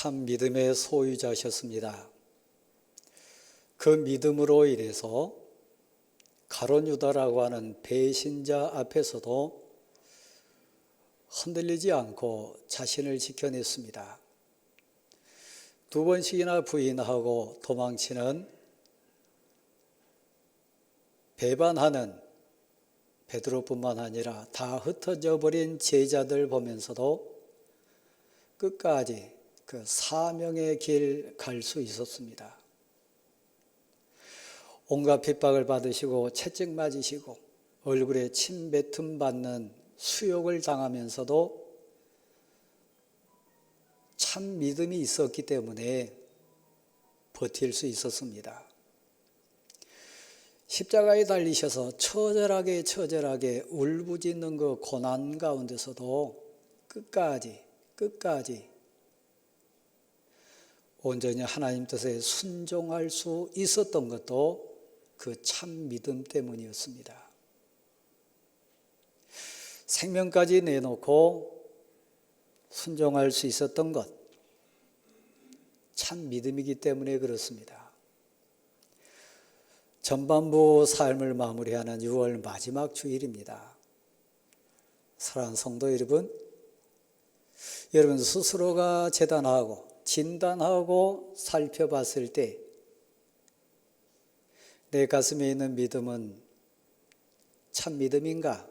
참 믿음의 소유자셨습니다. 그 믿음으로 인해서 가룟 유다라고 하는 배신자 앞에서도 흔들리지 않고 자신을 지켜냈습니다. 2번씩이나 부인하고 도망치는, 배반하는 베드로뿐만 아니라 다 흩어져 버린 제자들 보면서도 끝까지 그 사명의 길 갈 수 있었습니다. 온갖 핍박을 받으시고 채찍 맞으시고 얼굴에 침 뱉음 받는 수욕을 당하면서도 참 믿음이 있었기 때문에 버틸 수 있었습니다. 십자가에 달리셔서 처절하게 울부짖는 그 고난 가운데서도 끝까지 온전히 하나님 뜻에 순종할 수 있었던 것도 그 참 믿음 때문이었습니다. 생명까지 내놓고 순종할 수 있었던 것, 참 믿음이기 때문에 그렇습니다. 전반부 삶을 마무리하는 6월 마지막 주일입니다. 사랑하는 성도 여러분, 여러분 스스로가 재단하고 진단하고 살펴봤을 때 내 가슴에 있는 믿음은 참 믿음인가?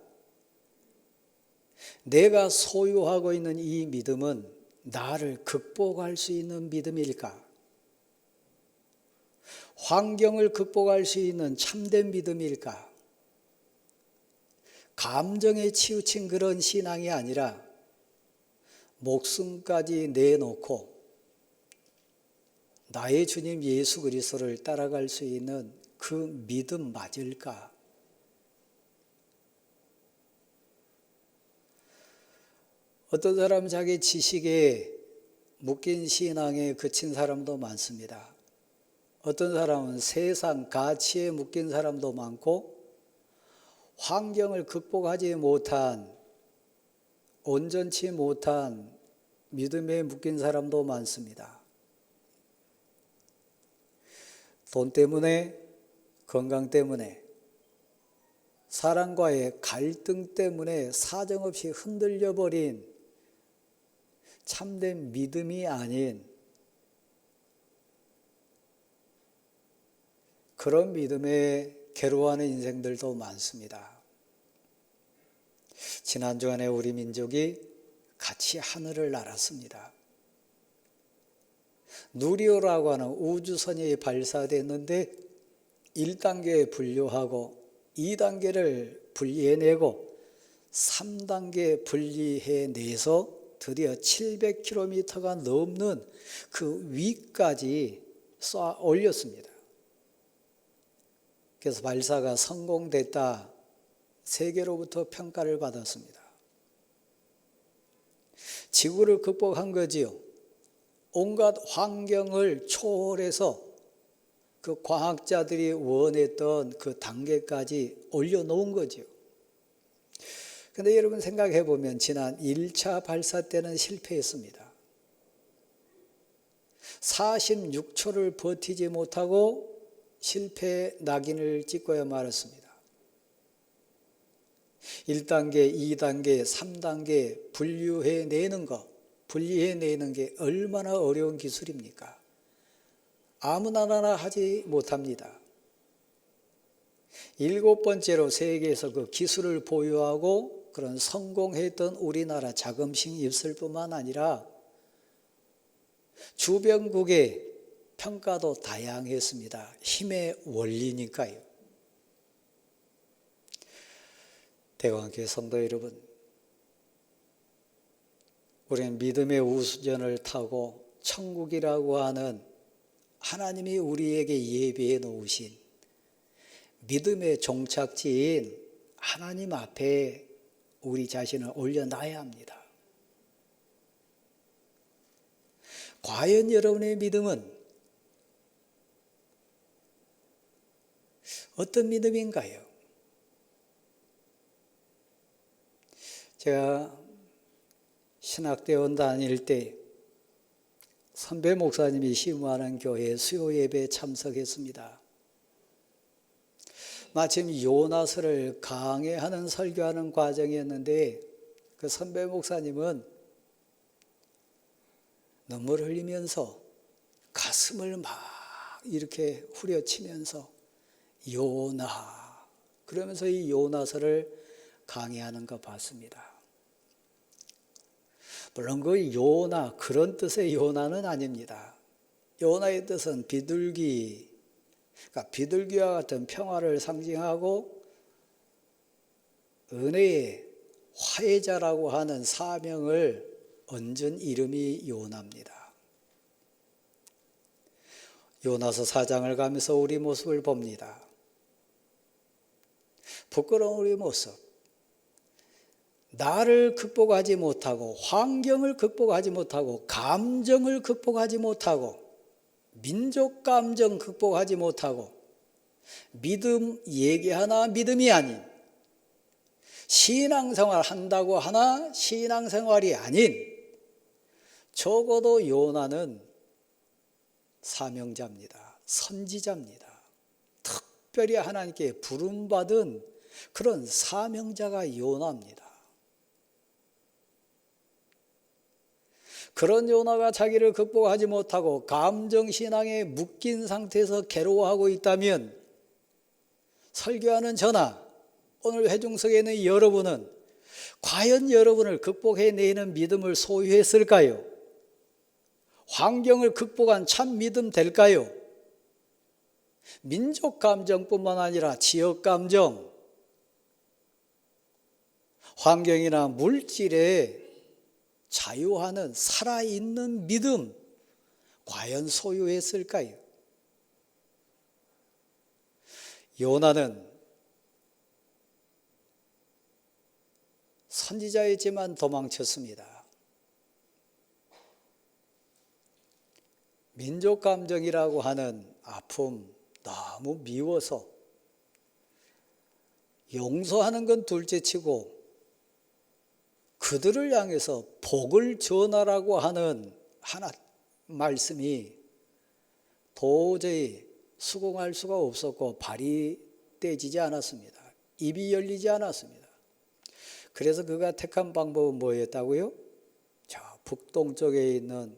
내가 소유하고 있는 이 믿음은 나를 극복할 수 있는 믿음일까? 환경을 극복할 수 있는 참된 믿음일까? 감정에 치우친 그런 신앙이 아니라 목숨까지 내놓고 나의 주님 예수 그리스도를 따라갈 수 있는 그 믿음 맞을까? 어떤 사람은 자기 지식에 묶인 신앙에 그친 사람도 많습니다. 어떤 사람은 세상 가치에 묶인 사람도 많고 환경을 극복하지 못한, 온전치 못한 믿음에 묶인 사람도 많습니다. 돈 때문에, 건강 때문에, 사랑과의 갈등 때문에 사정없이 흔들려 버린 참된 믿음이 아닌 그런 믿음에 괴로워하는 인생들도 많습니다. 지난 주간에 우리 민족이 같이 하늘을 날았습니다. 누리호라고 하는 우주선이 발사됐는데 1단계에 분류하고 2단계를 분리해내고 3단계 분리해내서 드디어 700km가 넘는 그 위까지 쏘아 올렸습니다. 그래서 발사가 성공됐다, 세계로부터 평가를 받았습니다. 지구를 극복한 거지요. 온갖 환경을 초월해서 그 과학자들이 원했던 그 단계까지 올려놓은 거죠. 그런데 여러분 생각해 보면 지난 1차 발사 때는 실패했습니다. 46초를 버티지 못하고 실패 낙인을 찍고야 말았습니다. 1단계, 2단계, 3단계 분리해내는 게 얼마나 어려운 기술입니까? 아무나 하지 못합니다. 7번째로 세계에서 그 기술을 보유하고 그런 성공했던 우리나라 자긍심이 있을 뿐만 아니라 주변국의 평가도 다양했습니다. 힘의 원리니까요. 대광교회 성도 여러분, 우리는 믿음의 우주선을 타고 천국이라고 하는 하나님이 우리에게 예비해 놓으신 믿음의 종착지인 하나님 앞에 우리 자신을 올려놔야 합니다. 과연 여러분의 믿음은 어떤 믿음인가요? 제가 신학대원 다닐 때 선배 목사님이 심무하는 교회 수요 예배에 참석했습니다. 마침 요나서를 강해하는 설교하는 과정이었는데 그 선배 목사님은 눈물 흘리면서 가슴을 막 이렇게 후려치면서 요나 그러면서 이 요나서를 강해하는 거 봤습니다. 물론 그 요나 그런 뜻의 요나는 아닙니다. 요나의 뜻은 비둘기, 그러니까 비둘기와 같은 평화를 상징하고 은혜의 화해자라고 하는 사명을 얹은 이름이 요나입니다. 요나서 4장을 가면서 우리 모습을 봅니다. 부끄러운 우리 모습. 나를 극복하지 못하고 환경을 극복하지 못하고 감정을 극복하지 못하고 민족 감정 극복하지 못하고 믿음 얘기하나 믿음이 아닌 신앙생활 한다고 하나 신앙생활이 아닌 적어도 요나는 사명자입니다. 선지자입니다. 특별히 하나님께 부름받은 그런 사명자가 요나입니다. 그런 요나가 자기를 극복하지 못하고 감정신앙에 묶인 상태에서 괴로워하고 있다면 설교하는 저나 오늘 회중석에 있는 여러분은 과연 여러분을 극복해내는 믿음을 소유했을까요? 환경을 극복한 참 믿음 될까요? 민족 감정뿐만 아니라 지역 감정, 환경이나 물질에 자유하는 살아있는 믿음 과연 소유했을까요? 요나는 선지자였지만 도망쳤습니다. 민족 감정이라고 하는 아픔 너무 미워서 용서하는 건 둘째치고 그들을 향해서 복을 전하라고 하는 하나 말씀이 도저히 수긍할 수가 없었고 발이 떼지지 않았습니다. 입이 열리지 않았습니다. 그래서 그가 택한 방법은 뭐였다고요? 저 북동쪽에 있는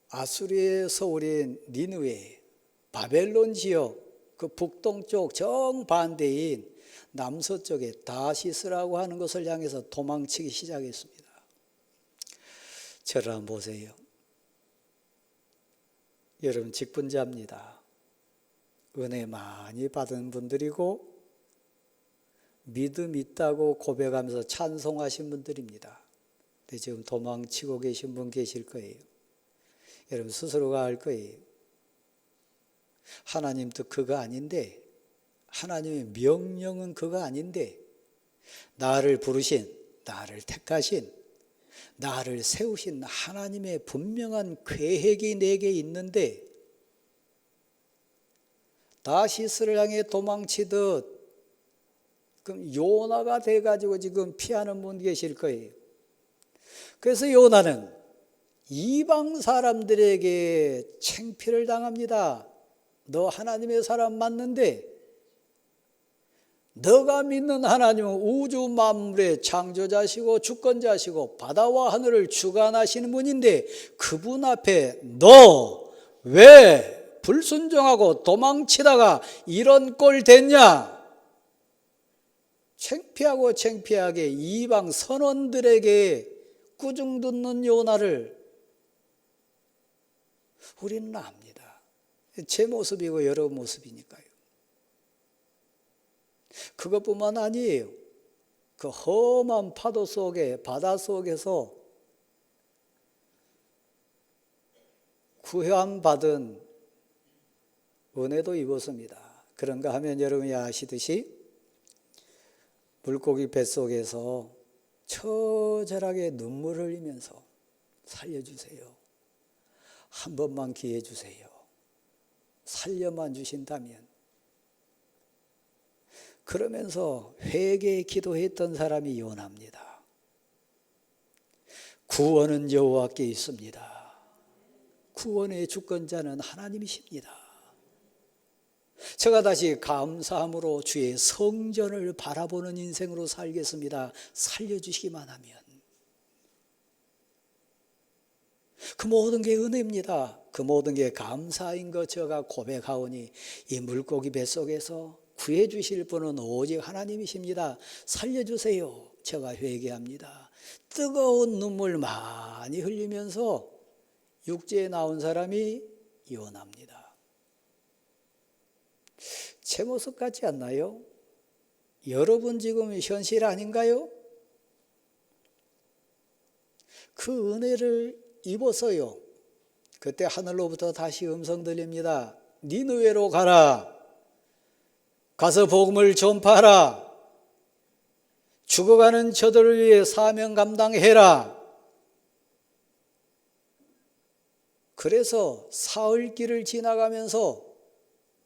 아수리의 서울인 니느웨, 바벨론 지역 그 북동쪽 정반대인 남서쪽에 다시스라고 하는 것을 향해서 도망치기 시작했습니다. 저를 한번 보세요. 여러분 직분자입니다. 은혜 많이 받은 분들이고 믿음 있다고 고백하면서 찬송하신 분들입니다. 근데 지금 도망치고 계신 분 계실 거예요. 여러분 스스로가 알 거예요. 하나님 뜻 그거 아닌데 하나님의 명령은 그거 아닌데 나를 부르신, 나를 택하신, 나를 세우신 하나님의 분명한 계획이 내게 있는데 다시스를 향해 도망치듯 그럼 요나가 돼가지고 지금 피하는 분 계실 거예요. 그래서 요나는 이방 사람들에게 창피를 당합니다. 너 하나님의 사람 맞는데 너가 믿는 하나님은 우주 만물의 창조자시고 주권자시고 바다와 하늘을 주관하시는 분인데 그분 앞에 너 왜 불순종하고 도망치다가 이런 꼴 됐냐? 창피하고 창피하게 이방 선원들에게 꾸중 듣는 요나를 우리는 압니다. 제 모습이고 여러분 모습이니까요. 그것뿐만 아니에요. 그 험한 파도 속에 바다 속에서 구원받은 은혜도 입었습니다. 그런가 하면 여러분이 아시듯이 물고기 뱃속에서 처절하게 눈물을 흘리면서 살려주세요. 한 번만 기회 주세요. 살려만 주신다면. 그러면서 회개의 기도했던 사람이 요나입니다. 구원은 여호와께 있습니다. 구원의 주권자는 하나님이십니다. 제가 다시 감사함으로 주의 성전을 바라보는 인생으로 살겠습니다. 살려주시기만 하면. 그 모든 게 은혜입니다. 그 모든 게 감사인 것 제가 고백하오니 이 물고기 뱃속에서 구해주실 분은 오직 하나님이십니다. 살려주세요. 제가 회개합니다. 뜨거운 눈물 많이 흘리면서 육지에 나온 사람이 요나입니다. 제 모습 같지 않나요? 여러분 지금 현실 아닌가요? 그 은혜를 입어서요. 그때 하늘로부터 다시 음성 들립니다. 니느웨로 가라. 가서 복음을 전파하라. 죽어가는 저들을 위해 사명 감당해라. 그래서 사흘길을 지나가면서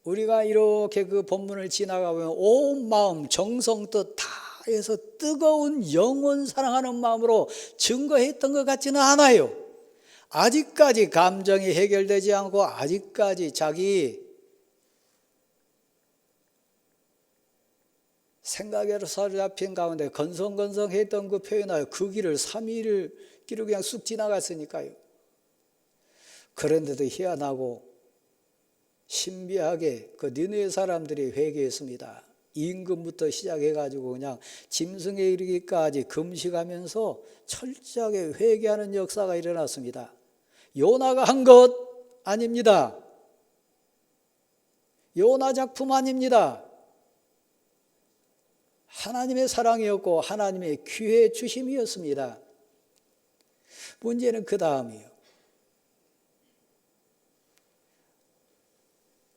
우리가 이렇게 그 본문을 지나가면 온 마음 정성 뜻 다 해서 뜨거운 영원 사랑하는 마음으로 증거했던 것 같지는 않아요. 아직까지 감정이 해결되지 않고 아직까지 자기 생각에로 사로잡힌 가운데 건성건성했던 그 표현하여 그 길을 3일을 길을 그냥 쑥 지나갔으니까요. 그런데도 희한하고 신비하게 그 니느웨 사람들이 회개했습니다. 임금부터 시작해가지고 그냥 짐승에 이르기까지 금식하면서 철저하게 회개하는 역사가 일어났습니다. 요나가 한 것 아닙니다. 요나 작품 아닙니다. 하나님의 사랑이었고 하나님의 기회 주심이었습니다. 문제는 그 다음이요.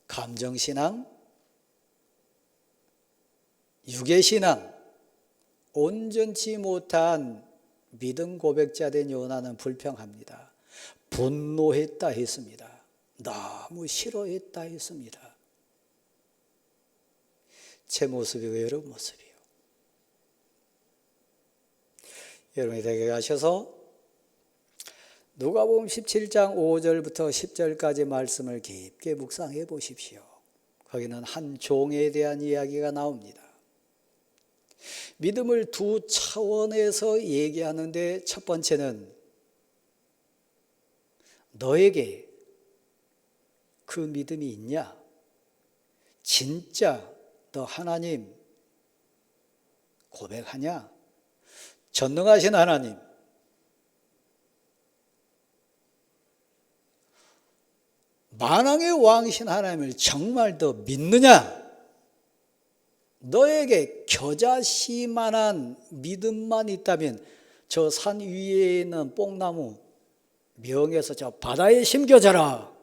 감정신앙, 유괴신앙, 온전치 못한 믿음 고백자 된 요나는 불평합니다. 분노했다 했습니다. 너무 싫어했다 했습니다. 제 모습이고 여러분 모습이요. 여러분이 댁에 가셔서 누가복음 17장 5절부터 10절까지 말씀을 깊게 묵상해 보십시오. 거기는 한 종에 대한 이야기가 나옵니다. 믿음을 두 차원에서 얘기하는데 첫 번째는 너에게 그 믿음이 있냐? 진짜 너 하나님 고백하냐? 전능하신 하나님, 만왕의 왕이신 하나님을 정말 더 믿느냐? 너에게 겨자씨만한 믿음만 있다면 저 산 위에 있는 뽕나무 명에서 저 바다에 심겨져라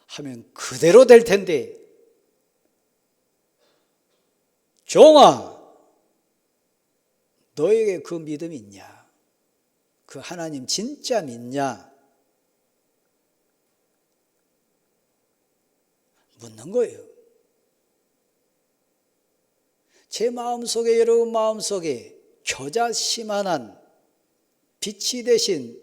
하면 그대로 될 텐데, 종아, 너에게 그 믿음이 있냐? 그 하나님 진짜 믿냐? 묻는 거예요. 제 마음속에, 여러분 마음속에 겨자씨만한 빛이 되신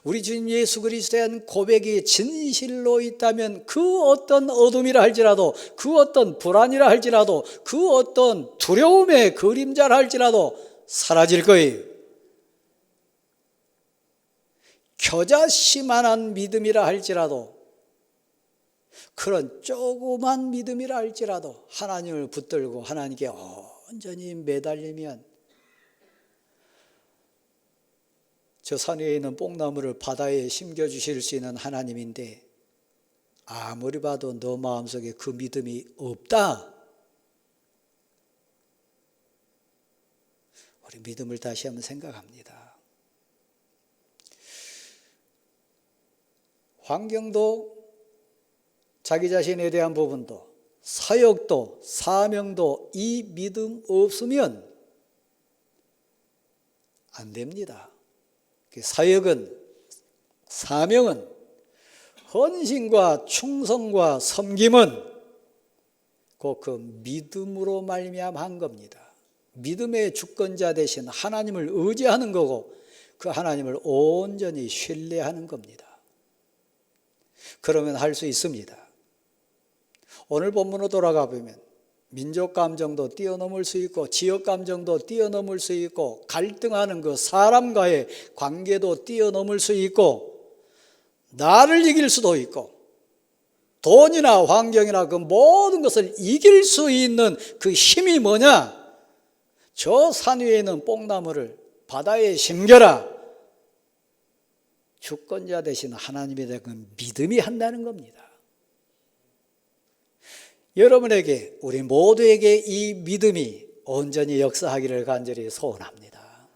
우리 주님 예수 그리스도에 대한 고백이 진실로 있다면 그 어떤 어둠이라 할지라도, 그 어떤 불안이라 할지라도, 그 어떤 두려움의 그림자라 할지라도 사라질 거예요. 겨자씨만한 믿음이라 할지라도, 그런 조그만 믿음이라 할지라도 하나님을 붙들고 하나님께 온전히 매달리면 저 산 위에 있는 뽕나무를 바다에 심겨주실 수 있는 하나님인데, 아무리 봐도 너 마음속에 그 믿음이 없다. 우리 믿음을 다시 한번 생각합니다. 환경도, 자기 자신에 대한 부분도, 사역도, 사명도 이 믿음 없으면 안 됩니다. 사역은, 사명은, 헌신과 충성과 섬김은 곧 그 믿음으로 말미암아 한 겁니다. 믿음의 주권자 되신 하나님을 의지하는 거고, 그 하나님을 온전히 신뢰하는 겁니다. 그러면 할 수 있습니다. 오늘 본문으로 돌아가 보면 민족 감정도 뛰어넘을 수 있고 지역 감정도 뛰어넘을 수 있고 갈등하는 그 사람과의 관계도 뛰어넘을 수 있고 나를 이길 수도 있고 돈이나 환경이나 그 모든 것을 이길 수 있는 그 힘이 뭐냐? 저 산 위에 있는 뽕나무를 바다에 심겨라. 주권자 되신 하나님에 대한 그 믿음이 한다는 겁니다. 여러분에게 우리 모두에게 이 믿음이 온전히 역사하기를 간절히 소원합니다.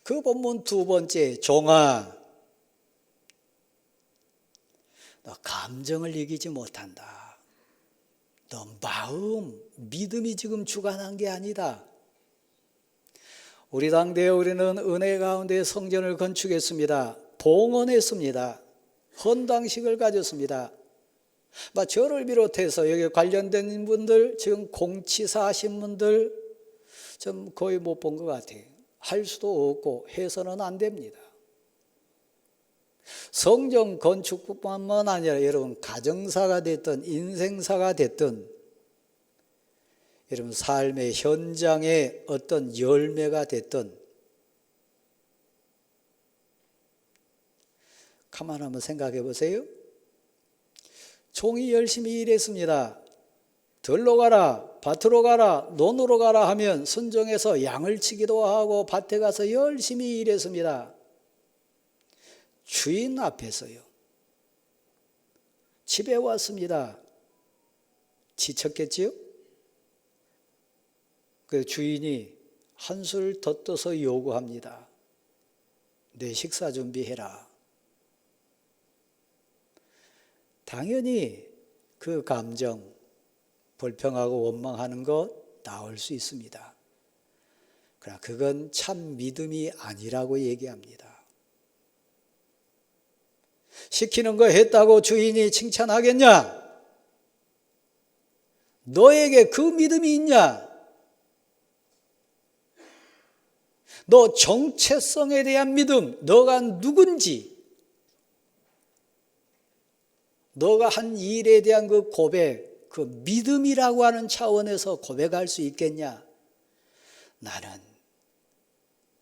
그 본문 두 번째, 종아, 너 감정을 이기지 못한다. 너 마음, 믿음이 지금 주관한 게 아니다. 우리 당대에 우리는 은혜 가운데 성전을 건축했습니다. 봉헌했습니다. 헌당식을 가졌습니다. 저를 비롯해서 여기 관련된 분들, 지금 공치사 하신 분들 좀 거의 못 본 것 같아요. 할 수도 없고 해서는 안 됩니다. 성전 건축뿐만 아니라 여러분 가정사가 됐든 인생사가 됐든 여러분 삶의 현장의 어떤 열매가 됐든 가만 한번 생각해 보세요. 종이 열심히 일했습니다. 들로 가라, 밭으로 가라, 논으로 가라 하면 순종해서 양을 치기도 하고 밭에 가서 열심히 일했습니다. 주인 앞에서요. 집에 왔습니다. 지쳤겠지요? 그 주인이 한술 더 떠서 요구합니다. 내 식사 준비해라. 당연히 그 감정, 불평하고 원망하는 것 나올 수 있습니다. 그러나 그건 참 믿음이 아니라고 얘기합니다. 시키는 거 했다고 주인이 칭찬하겠냐? 너에게 그 믿음이 있냐? 너 정체성에 대한 믿음, 너가 누군지, 너가 한 일에 대한 그 고백, 그 믿음이라고 하는 차원에서 고백할 수 있겠냐? 나는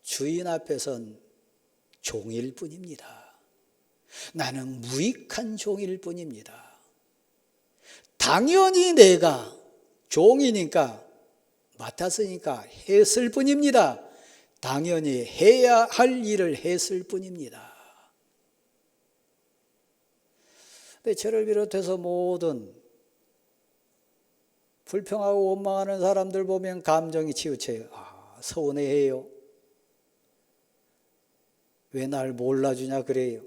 주인 앞에선 종일 뿐입니다. 나는 무익한 종일 뿐입니다. 당연히 내가 종이니까 맡았으니까 했을 뿐입니다. 당연히 해야 할 일을 했을 뿐입니다. 근데 저를 비롯해서 모든 불평하고 원망하는 사람들 보면 감정이 치우쳐요. 서운해해요. 왜 날 몰라주냐 그래요.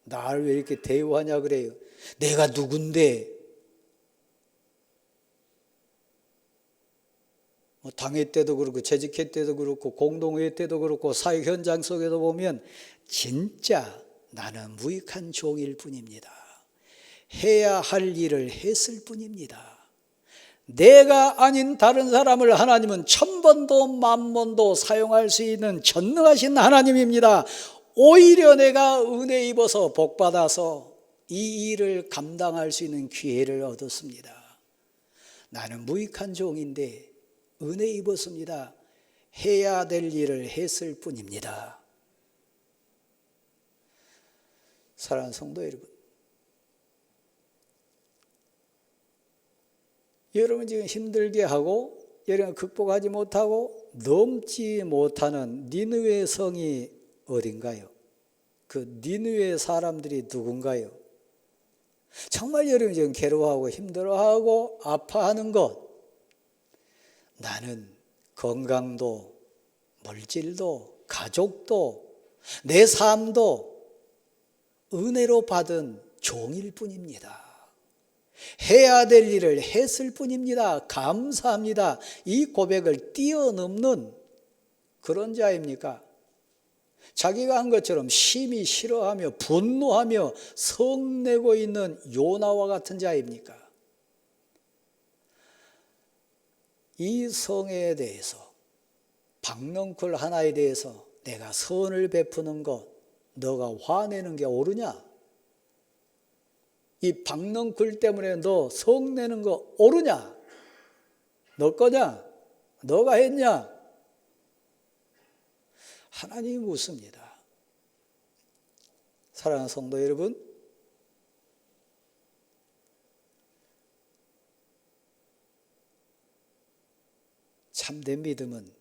날 왜 이렇게 대우하냐 그래요. 내가 누군데? 당회 때도 그렇고 재직회 때도 그렇고 공동회 때도 그렇고 사회 현장 속에도 보면 진짜 나는 무익한 종일 뿐입니다. 해야 할 일을 했을 뿐입니다. 내가 아닌 다른 사람을 하나님은 1000번도 10,000번도 사용할 수 있는 전능하신 하나님입니다. 오히려 내가 은혜 입어서 복받아서 이 일을 감당할 수 있는 기회를 얻었습니다. 나는 무익한 종인데 은혜 입었습니다. 해야 될 일을 했을 뿐입니다. 사랑하는 성도 여러분, 여러분 지금 힘들게 하고 여러분 극복하지 못하고 넘지 못하는 니느웨 성이 어딘가요? 그 니느웨 사람들이 누군가요? 정말 여러분 지금 괴로워하고 힘들어하고 아파하는 것, 나는 건강도 물질도 가족도 내 삶도 은혜로 받은 종일 뿐입니다. 해야 될 일을 했을 뿐입니다. 감사합니다. 이 고백을 뛰어넘는 그런 자입니까? 자기가 한 것처럼 심히 싫어하며 분노하며 성내고 있는 요나와 같은 자입니까? 이 성에 대해서 박넝쿨 하나에 대해서 내가 선을 베푸는 것, 너가 화내는 게 옳으냐? 이 박넝쿨 때문에 너 성내는 거 옳으냐? 너 거냐? 너가 했냐? 하나님이 묻습니다. 사랑하는 성도 여러분, 참된 믿음은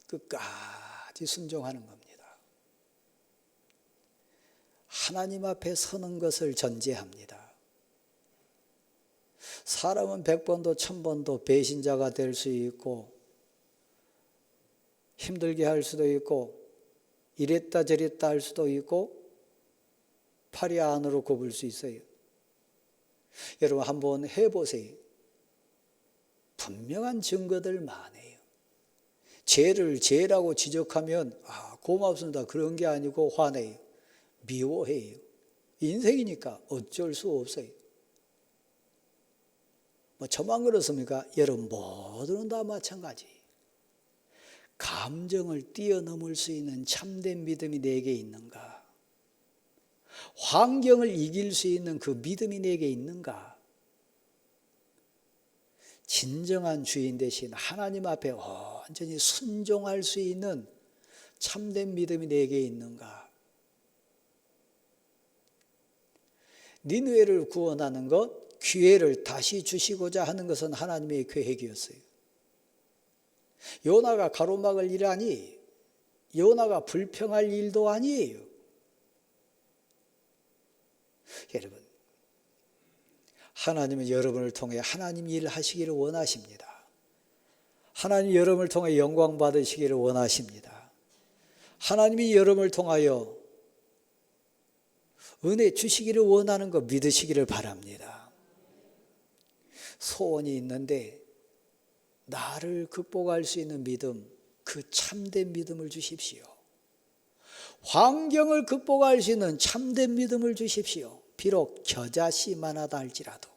끝까지 순종하는 겁니다. 하나님 앞에 서는 것을 전제합니다. 사람은 100번도 1000번도 배신자가 될 수 있고 힘들게 할 수도 있고 이랬다 저랬다 할 수도 있고 팔이 안으로 굽을 수 있어요. 여러분 한번 해보세요. 분명한 증거들 많아요. 죄를 죄라고 지적하면 고맙습니다. 그런 게 아니고 화내요. 미워해요. 인생이니까 어쩔 수 없어요. 저만 그렇습니까? 여러분 모두는 다 마찬가지. 감정을 뛰어넘을 수 있는 참된 믿음이 내게 있는가? 환경을 이길 수 있는 그 믿음이 내게 있는가? 진정한 주인 대신 하나님 앞에 완전히 순종할 수 있는 참된 믿음이 내게 있는가? 니느웨를 구원하는 것, 기회를 다시 주시고자 하는 것은 하나님의 계획이었어요. 요나가 가로막을 일 아니, 요나가 불평할 일도 아니에요. 여러분, 하나님은 여러분을 통해 하나님 일 하시기를 원하십니다. 하나님 여러분을 통해 영광 받으시기를 원하십니다. 하나님이 여러분을 통하여 은혜 주시기를 원하는 거 믿으시기를 바랍니다. 소원이 있는데 나를 극복할 수 있는 믿음, 그 참된 믿음을 주십시오. 환경을 극복할 수 있는 참된 믿음을 주십시오. 비록 겨자씨만하다 할지라도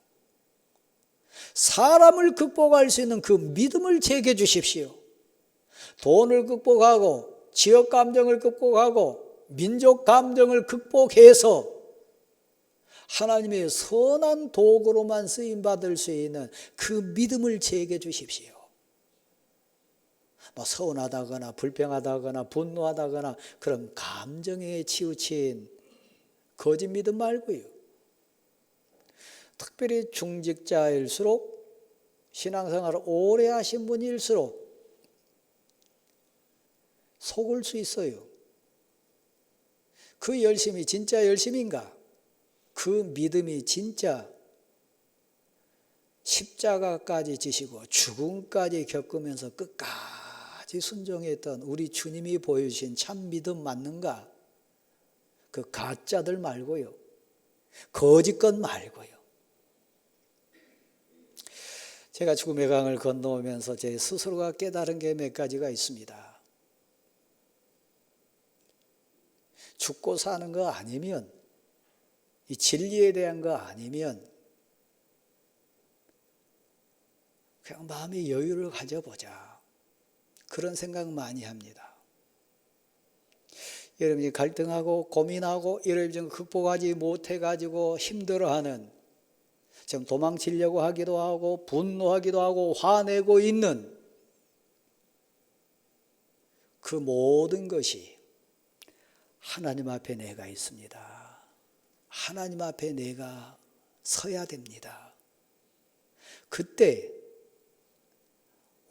사람을 극복할 수 있는 그 믿음을 제게 주십시오. 돈을 극복하고 지역 감정을 극복하고 민족 감정을 극복해서 하나님의 선한 도구로만 쓰임받을 수 있는 그 믿음을 제게 주십시오. 서운하다거나 불평하다거나 분노하다거나 그런 감정에 치우친 거짓 믿음 말고요. 특별히 중직자일수록 신앙생활을 오래 하신 분일수록 속을 수 있어요. 그 열심이 진짜 열심인가? 그 믿음이 진짜 십자가까지 지시고 죽음까지 겪으면서 끝까지 순종했던 우리 주님이 보여주신 참 믿음 맞는가? 그 가짜들 말고요. 거짓것 말고요. 제가 죽음의 강을 건너오면서 제 스스로가 깨달은 게 몇 가지가 있습니다. 죽고 사는 거 아니면, 이 진리에 대한 거 아니면 그냥 마음의 여유를 가져보자. 그런 생각 많이 합니다. 여러분이 갈등하고 고민하고 여러분이 좀 극복하지 못해가지고 힘들어하는, 지금 도망치려고 하기도 하고 분노하기도 하고 화내고 있는 그 모든 것이 하나님 앞에 내가 있습니다. 하나님 앞에 내가 서야 됩니다. 그때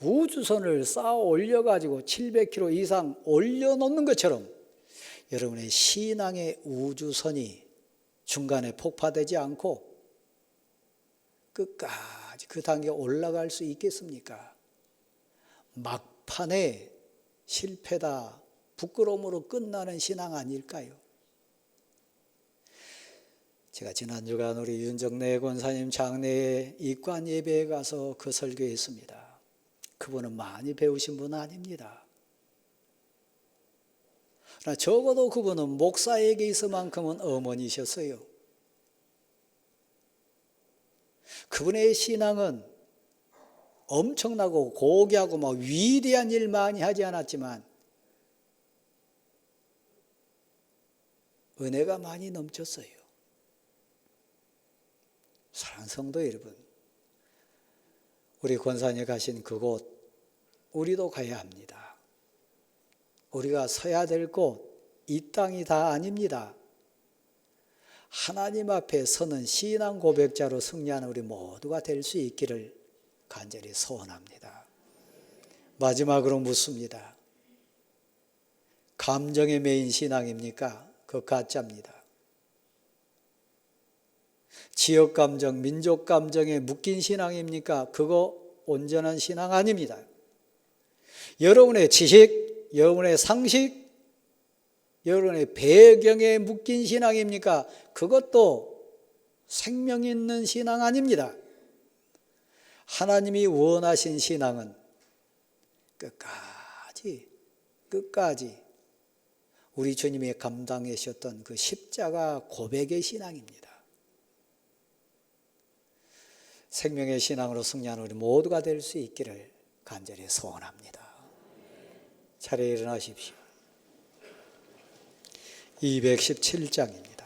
우주선을 쌓아 올려가지고 700km 이상 올려놓는 것처럼 여러분의 신앙의 우주선이 중간에 폭파되지 않고 끝까지 그 단계에 올라갈 수 있겠습니까? 막판에 실패다, 부끄러움으로 끝나는 신앙 아닐까요? 제가 지난 주간 우리 윤정래 권사님 장례에 입관 예배에 가서 그 설교했습니다. 그분은 많이 배우신 분 아닙니다. 그러나 적어도 그분은 목사에게 있어만큼은 어머니셨어요. 그분의 신앙은 엄청나고 고귀하고 막 위대한 일 많이 하지 않았지만 은혜가 많이 넘쳤어요. 사랑하는 성도 여러분, 우리 권사님 가신 그곳 우리도 가야 합니다. 우리가 서야 될 곳 이 땅이 다 아닙니다. 하나님 앞에 서는 신앙 고백자로 승리하는 우리 모두가 될 수 있기를 간절히 소원합니다. 마지막으로 묻습니다. 감정에 매인 신앙입니까? 그 가짜입니다. 지역 감정, 민족 감정에 묶인 신앙입니까? 그거 온전한 신앙 아닙니다. 여러분의 지식, 여러분의 상식, 여러분의 배경에 묶인 신앙입니까? 그것도 생명 있는 신앙 아닙니다. 하나님이 원하신 신앙은 끝까지 우리 주님이 감당하셨던 그 십자가 고백의 신앙입니다. 생명의 신앙으로 승리하는 우리 모두가 될 수 있기를 간절히 소원합니다. 차례 일어나십시오. 217장입니다.